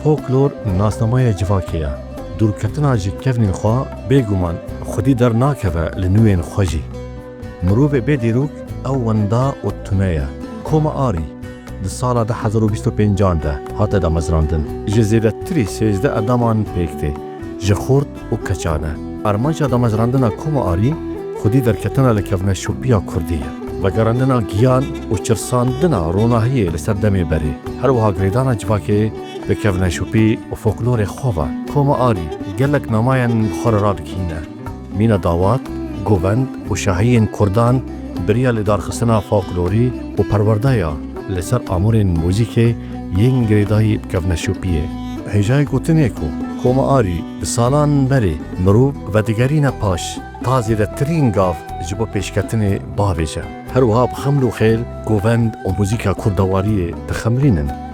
فولکلور ناسنامای جواکیه. دورکتنا جی کفنین خوا بگومان خودی در ناکوه لنوین خوشی. مروف بیدیروک او وندا و تنیه. کوم آری د سال 2025 ده هاته دا مزراندن. جزیده تری 13 ادامان پیکته. جخورد و کچانه. ارمانچا دا مزراندن کوم آری خودی در کتنا لکفنه شوپیا کردیه. و گراندنا گیان و چرساندنا روناهیه لسر دمی بری. هر وها گریدانا جواکی به کفنه شوپی و فولکلور خواه. کوم آری گلک نماین بخار را بکینه. مینا داوات، گووند و شاهین کردان بریا لدار خستنا فولکلوری و پروردایا لسر آمور موزیک ین گریدای کفنه شوپیه. هجای گوتنه کو کوم آری بسالان بری مروب و دیگرین پاش تازی ده ترین گاف جبو پیشکتن باویجه. هر وها بخملو خیل گووند و موزیکا کردواری تخمرینن.